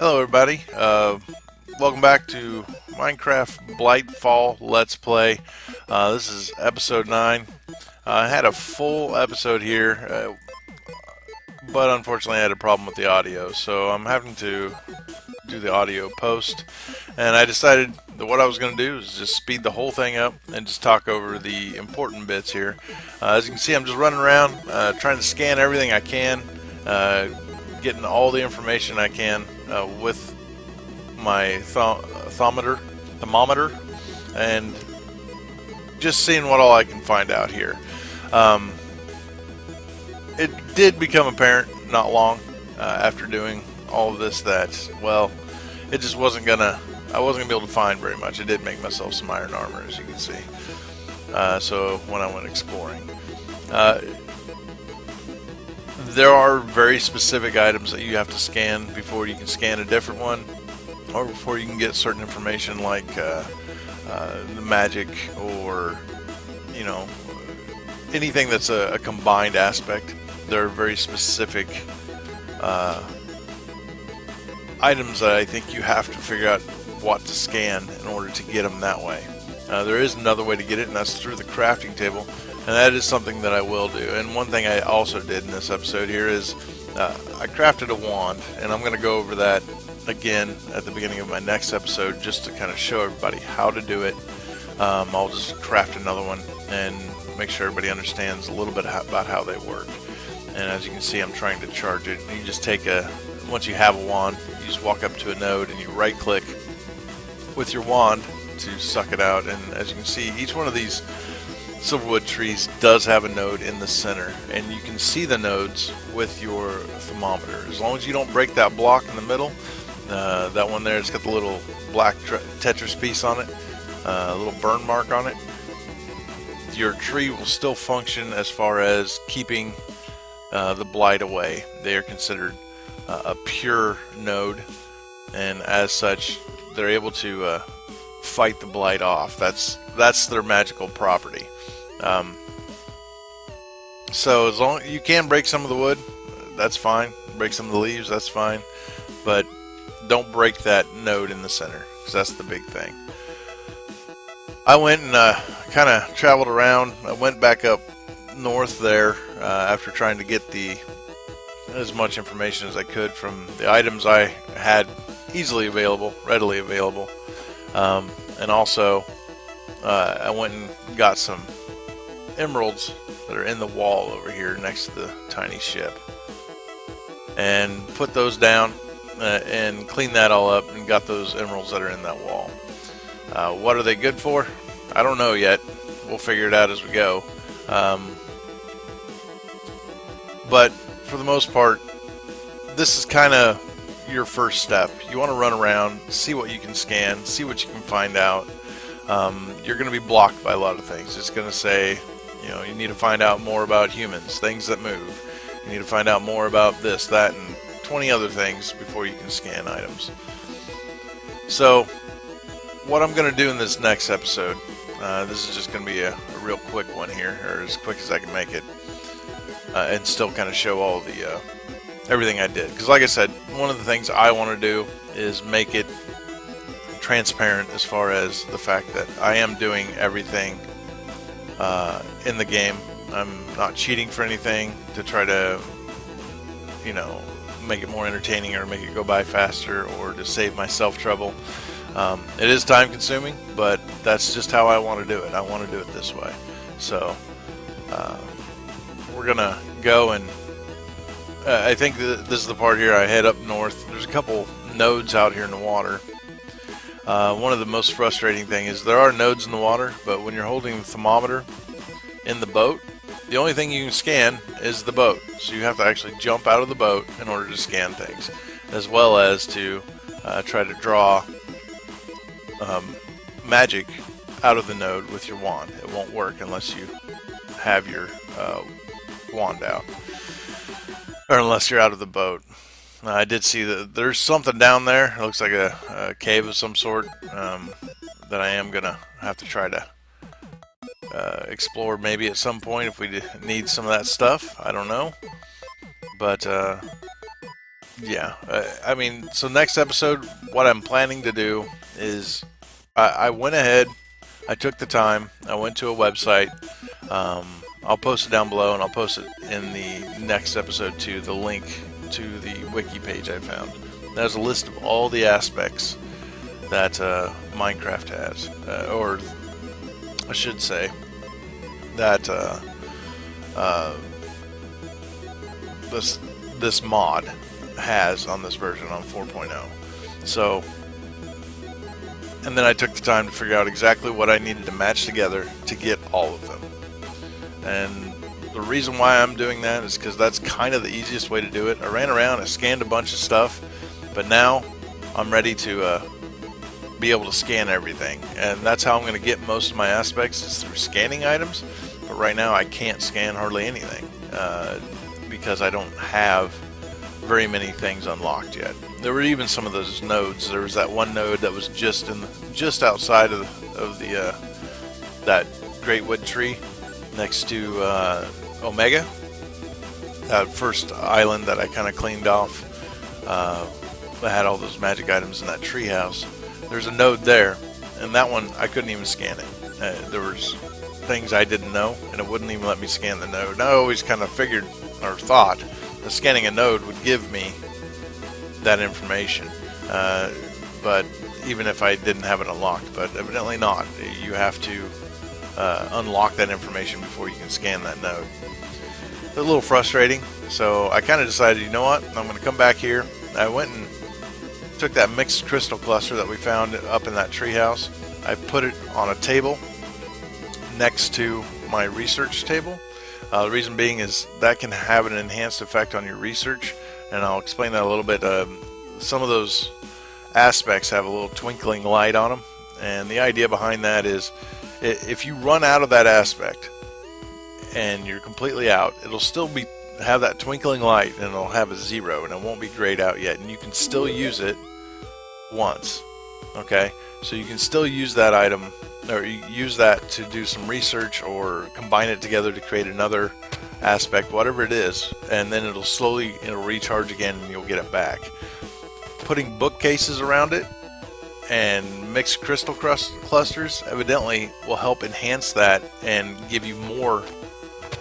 Hello everybody, welcome back to Minecraft Blightfall Let's Play. This is episode 9. I had a full episode here, but unfortunately I had a problem with the audio, so I'm having to do the audio post, and I decided that what I was going to do is just speed the whole thing up and just talk over the important bits here. As you can see, I'm just running around trying to scan everything I can, getting all the information I can with my thermometer, and just seeing what all I can find out here. It did become apparent not long after doing all of this that, well, it just wasn't gonna, I wasn't gonna be able to find very much. I did make myself some iron armor, as you can see. So when I went exploring, there are very specific items that you have to scan before you can scan a different one, or before you can get certain information like the magic, or you know, anything that's a combined aspect. There are very specific items that I think you have to figure out what to scan in order to get them that way. There is another way to get it, and that's through the crafting table, and that is something that I will do. And one thing I also did in this episode here is I crafted a wand, and I'm going to go over that again at the beginning of my next episode just to kind of show everybody how to do it. I'll just craft another one and make sure everybody understands a little bit about how they work. And as you can see, I'm trying to charge it. You just take once you have a wand, you just walk up to a node and you right click with your wand to suck it out. And as you can see, each one of these silverwood trees does have a node in the center, and you can see the nodes with your thermometer. As long as you don't break that block in the middle, that one there, it's got the little black Tetris piece on it, a little burn mark on it, your tree will still function as far as keeping the blight away. They are considered a pure node, and as such they're able to fight the blight off. That's their magical property. So as long you can break some of the wood, that's fine. Break some of the leaves, that's fine, but don't break that node in the center, because that's the big thing. I went and kind of traveled around. I went back up north there after trying to get as much information as I could from the items I had readily available, and also I went and got some emeralds that are in the wall over here next to the tiny ship, and put those down and cleaned that all up and got those emeralds that are in that wall. What are they good for? I don't know yet. We'll figure it out as we go. But for the most part, this is kind of your first step. You want to run around, see what you can scan, see what you can find out. You're going to be blocked by a lot of things. It's going to say, you know, you need to find out more about humans, things that move. You need to find out more about this, that, and 20 other things before you can scan items. So what I'm going to do in this next episode, this is just going to be a real quick one here, or as quick as I can make it, and still kind of show all the everything I did. Because like I said, one of the things I want to do is make it transparent as far as the fact that I am doing everything in the game. I'm not cheating for anything to try to, you know, make it more entertaining or make it go by faster or to save myself trouble. It is time consuming, but that's just how I want to do it. I want to do it this way. So we're gonna go, and I think this is the part here. I head up north. There's a couple nodes out here in the water. One of the most frustrating things is there are nodes in the water, but when you're holding the thermometer in the boat, the only thing you can scan is the boat. So you have to actually jump out of the boat in order to scan things, as well as to try to draw magic out of the node with your wand. It won't work unless you have your wand out, or unless you're out of the boat. I did see that there's something down there. It looks like a cave of some sort that I am gonna have to try to explore maybe at some point if we need some of that stuff. I don't know, but yeah, I mean, so next episode, what I'm planning to do is I went ahead, I took the time, I went to a website. I'll post it down below, and I'll post it in the next episode too, the link to the wiki page I found. There's a list of all the aspects that Minecraft has, or I should say that this mod has on this version on 4.0. So, and then I took the time to figure out exactly what I needed to match together to get all of them. And the reason why I'm doing that is because that's kind of the easiest way to do it. I ran around, I scanned a bunch of stuff, but now I'm ready to be able to scan everything. And that's how I'm going to get most of my aspects, is through scanning items. But right now I can't scan hardly anything because I don't have very many things unlocked yet. There were even some of those nodes. There was that one node that was just outside of the that great wood tree next to Omega, that first island that I kind of cleaned off. That had all those magic items in that tree house. There's a node there, and that one I couldn't even scan it. There was things I didn't know, and it wouldn't even let me scan the node. And I always kind of figured or thought that scanning a node would give me that information, but even if I didn't have it unlocked, but evidently not. You have to unlock that information before you can scan that node. It's a little frustrating, so I kind of decided, you know what, I'm going to come back here. I went and took that mixed crystal cluster that we found up in that treehouse. I put it on a table next to my research table. The reason being is that can have an enhanced effect on your research, and I'll explain that a little bit. Some of those aspects have a little twinkling light on them, and the idea behind that is if you run out of that aspect and you're completely out, it'll still have that twinkling light, and it'll have a 0, and it won't be grayed out yet, and you can still use it once. Okay, so you can still use that item, or use that to do some research, or combine it together to create another aspect, whatever it is, and then it'll recharge again, and you'll get it back. Putting bookcases around it and mixed crystal clusters evidently will help enhance that and give you more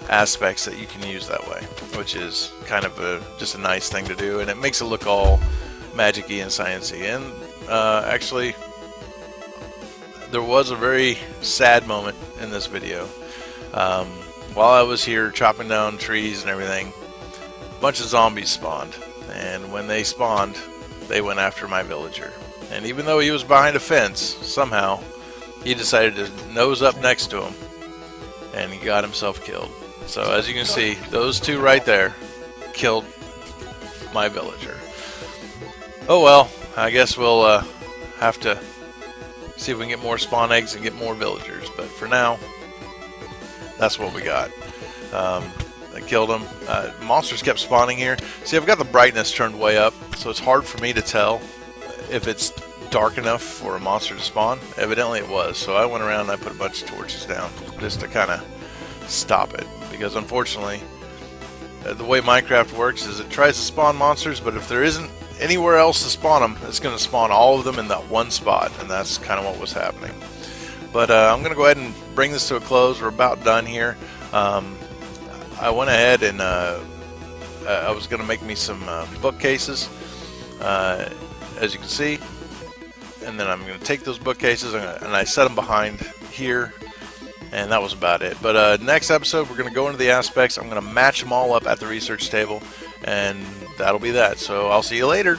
aspects that you can use that way, which is kind of just a nice thing to do, and it makes it look all magic-y and sciencey. And actually, there was a very sad moment in this video. While I was here chopping down trees and everything, a bunch of zombies spawned, and when they spawned, they went after my villager. And even though he was behind a fence, somehow he decided to nose up next to him, and he got himself killed. So as you can see, those two right there killed my villager. Oh well, I guess we'll have to see if we can get more spawn eggs and get more villagers, but for now, that's what we got. I killed them. Monsters kept spawning here. See, I've got the brightness turned way up, so it's hard for me to tell if it's dark enough for a monster to spawn. Evidently it was, so I went around and I put a bunch of torches down just to kind of stop it, because unfortunately the way Minecraft works is it tries to spawn monsters, but if there isn't anywhere else to spawn them, it's going to spawn all of them in that one spot, and that's kind of what was happening. But I'm going to go ahead and bring this to a close. We're about done here. I went ahead and I was going to make me some bookcases, as you can see, and then I'm going to take those bookcases and I set them behind here, and that was about it. But next episode, we're going to go into the aspects. I'm going to match them all up at the research table, and that'll be that. So I'll see you later.